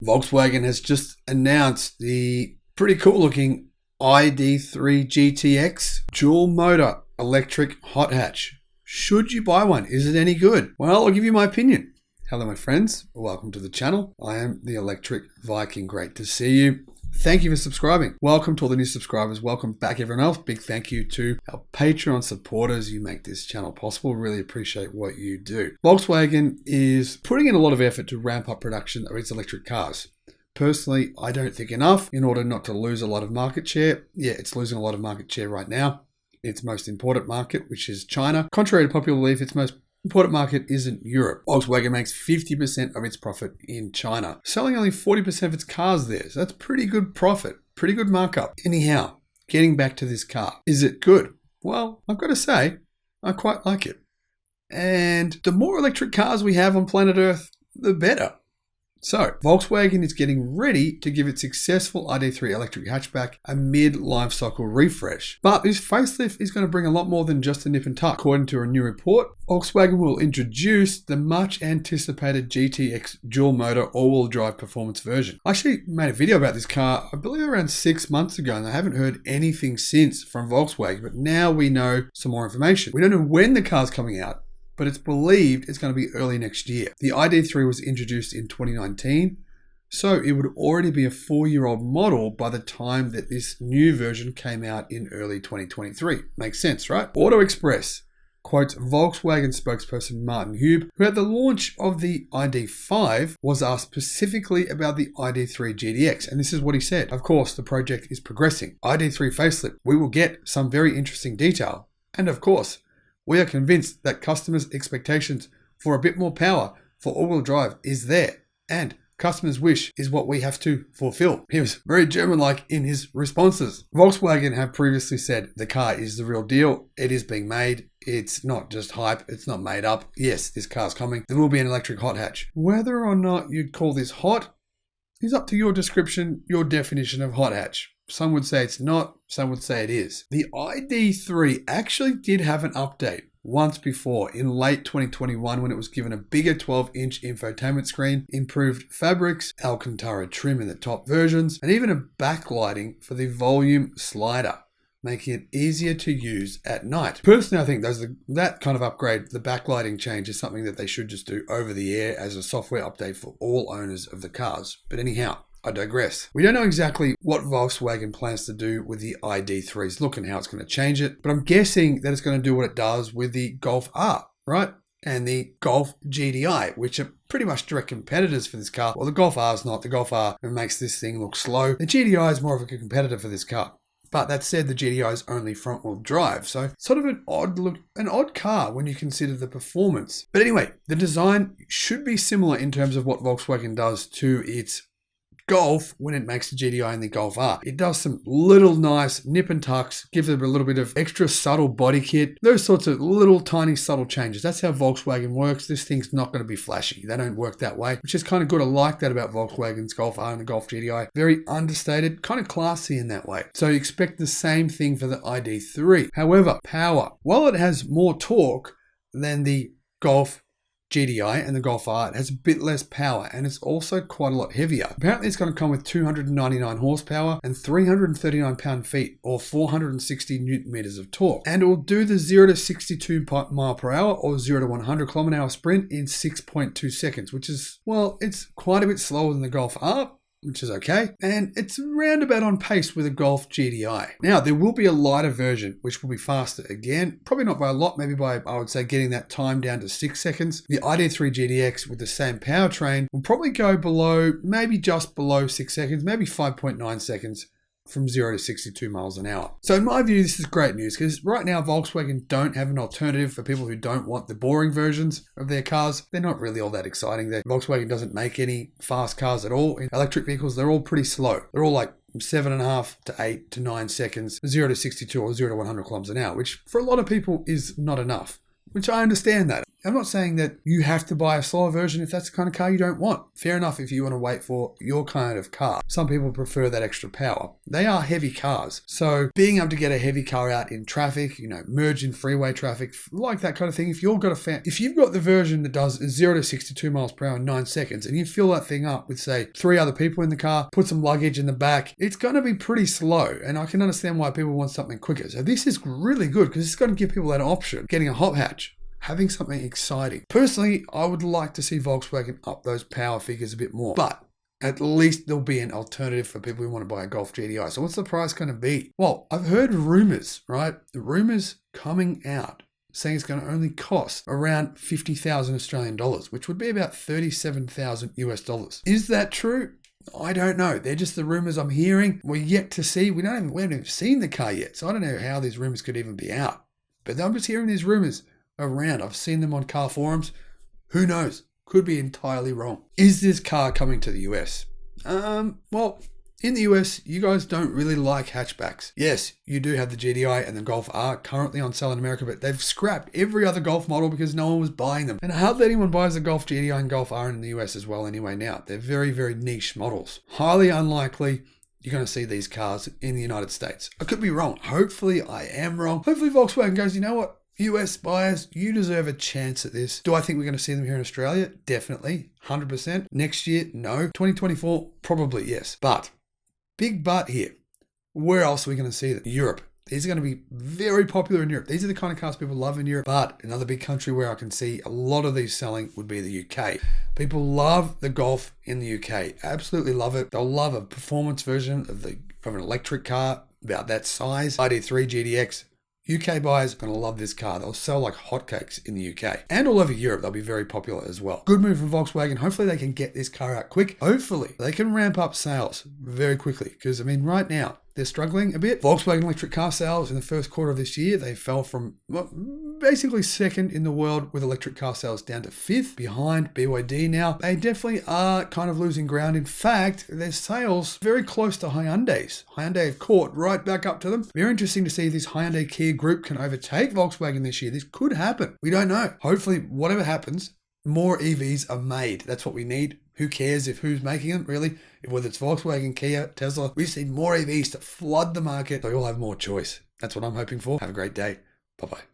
Volkswagen has just announced the pretty cool looking ID3 GTX dual motor electric hot hatch. Should you buy one? Is it any good? Well, I'll give you my opinion. Hello, my friends. Welcome to the channel. I am the Electric Viking. Great to see you. Thank you for subscribing. Welcome to all the new subscribers. Welcome back, everyone else. Big thank you to our Patreon supporters. You make this channel possible. Really appreciate what you do. Volkswagen is putting in a lot of effort to ramp up production of its electric cars. Personally, I don't think enough in order not to lose a lot of market share. Yeah, it's losing a lot of market share right now. Its most important market, which is China. Contrary to popular belief, its most important market isn't Europe. Volkswagen makes 50% of its profit in China, selling only 40% of its cars there. So that's pretty good profit, pretty good markup. Anyhow, getting back to this car. Is it good? Well, I've got to say, I quite like it. And the more electric cars we have on planet Earth, the better. So, Volkswagen is getting ready to give its successful ID3 electric hatchback a mid-life cycle refresh. But this facelift is going to bring a lot more than just a nip and tuck. According to a new report, Volkswagen will introduce the much anticipated GTX dual motor all-wheel drive performance version. I actually made a video about this car, I believe around 6 months ago, and I haven't heard anything since from Volkswagen, but now we know some more information. We don't know when the car's coming out, but it's believed it's going to be early next year. The ID3 was introduced in 2019, so it would already be a 4-year-old model by the time that this new version came out in early 2023. Makes sense, right? Auto Express quotes Volkswagen spokesperson Martin Hube, who at the launch of the ID5 was asked specifically about the ID3 GTX, and this is what he said. Of course, the project is progressing. ID3 facelift, we will get some very interesting detail, and of course, we are convinced that customers' expectations for a bit more power for all-wheel drive is there, and customers' wish is what we have to fulfill. He was very German-like in his responses. Volkswagen have previously said the car is the real deal. It is being made. It's not just hype. It's not made up. Yes, this car's coming. There will be an electric hot hatch. Whether or not you'd call this hot is up to your description, your definition of hot hatch. Some would say it's not, some would say it is. The ID3 actually did have an update once before in late 2021 when it was given a bigger 12-inch infotainment screen, improved fabrics, Alcantara trim in the top versions, and even a backlighting for the volume slider, making it easier to use at night. Personally, I think that kind of upgrade, the backlighting change, is something that they should just do over the air as a software update for all owners of the cars. But anyhow, I digress. We don't know exactly what Volkswagen plans to do with the ID3's look and how it's going to change it, but I'm guessing that it's going to do what it does with the Golf R, right? And the Golf GDI, which are pretty much direct competitors for this car. Well, the Golf R is not. The Golf R makes this thing look slow. The GDI is more of a competitor for this car. But that said, the GDI is only front-wheel drive, so sort of an odd car when you consider the performance. But anyway, the design should be similar in terms of what Volkswagen does to its Golf when it makes the GDI and the Golf R. It does some little nice nip and tucks, gives it a little bit of extra subtle body kit, those sorts of little tiny subtle changes. That's how Volkswagen works. This thing's not going to be flashy. They don't work that way, which is kind of good. I like that about Volkswagen's Golf R and the Golf GDI. Very understated, kind of classy in that way. So you expect the same thing for the ID3. However, power. While it has more torque than the Golf GDI and the Golf R, it has a bit less power and it's also quite a lot heavier. Apparently it's going to come with 299 horsepower and 339 pound-feet or 460 newton meters of torque. And it will do the 0 to 62 mile per hour or 0 to 100 kilometer hour sprint in 6.2 seconds, which is, well, it's quite a bit slower than the Golf R, which is okay, and it's round about on pace with a Golf GDI. Now, there will be a lighter version, which will be faster. Again, probably not by a lot, maybe by, I would say, getting that time down to 6 seconds. The ID3 GDX with the same powertrain will probably go below, maybe just below 6 seconds, maybe 5.9 seconds from 0 to 62 miles an hour. So in my view, this is great news because right now Volkswagen don't have an alternative for people who don't want the boring versions of their cars. They're not really all that exciting. Volkswagen doesn't make any fast cars at all. In electric vehicles, they're all pretty slow. They're all like 7.5 to 8 to 9 seconds, 0 to 62 or 0 to 100 kilometers an hour, which for a lot of people is not enough, which I understand that. I'm not saying that you have to buy a slower version if that's the kind of car you don't want. Fair enough if you want to wait for your kind of car. Some people prefer that extra power. They are heavy cars. So being able to get a heavy car out in traffic, merge in freeway traffic, like that kind of thing. If you've got the version that does 0 to 62 miles per hour in 9 seconds, and you fill that thing up with, say, 3 other people in the car, put some luggage in the back, it's going to be pretty slow. And I can understand why people want something quicker. So this is really good because it's going to give people that option, getting a hot hatch, having something exciting. Personally, I would like to see Volkswagen up those power figures a bit more, but at least there'll be an alternative for people who want to buy a Golf GTI. So what's the price going to be? Well, I've heard rumors, right? The rumors coming out saying it's going to only cost around 50,000 Australian dollars, which would be about 37,000 US dollars. Is that true? I don't know. They're just the rumors I'm hearing. We're yet to see. We haven't even seen the car yet. So I don't know how these rumors could even be out. But I'm just hearing these rumors around. I've seen them on car forums. Who knows? Could be entirely wrong. Is this car coming to the US? Well, in the US, you guys don't really like hatchbacks. Yes, you do have the GTI and the Golf R currently on sale in America, but they've scrapped every other Golf model because no one was buying them. And hardly anyone buys a Golf GTI and Golf R in the US as well anyway now. They're very, very niche models. Highly unlikely you're going to see these cars in the United States. I could be wrong. Hopefully I am wrong. Hopefully Volkswagen goes, you know what? US buyers, you deserve a chance at this. Do I think we're going to see them here in Australia? Definitely. 100%. Next year? No. 2024? Probably yes. But, big but here. Where else are we going to see them? Europe. These are going to be very popular in Europe. These are the kind of cars people love in Europe. But another big country where I can see a lot of these selling would be the UK. People love the Golf in the UK. Absolutely love it. They'll love a performance version of an electric car about that size. ID3 GDX. UK buyers are going to love this car. They'll sell like hotcakes in the UK. And all over Europe, they'll be very popular as well. Good move from Volkswagen. Hopefully they can get this car out quick. Hopefully they can ramp up sales very quickly. Because, right now, they're struggling a bit. Volkswagen electric car sales in the first quarter of this year, they fell from basically second in the world with electric car sales down to fifth, behind BYD now. They definitely are kind of losing ground. In fact, their sales very close to Hyundai's. Hyundai have caught right back up to them. Very interesting to see if this Hyundai Kia group can overtake Volkswagen this year. This could happen. We don't know. Hopefully, whatever happens, more EVs are made. That's what we need. Who cares if who's making them, really? Whether it's Volkswagen, Kia, Tesla, we just need more EVs to flood the market so we all have more choice. That's what I'm hoping for. Have a great day. Bye-bye.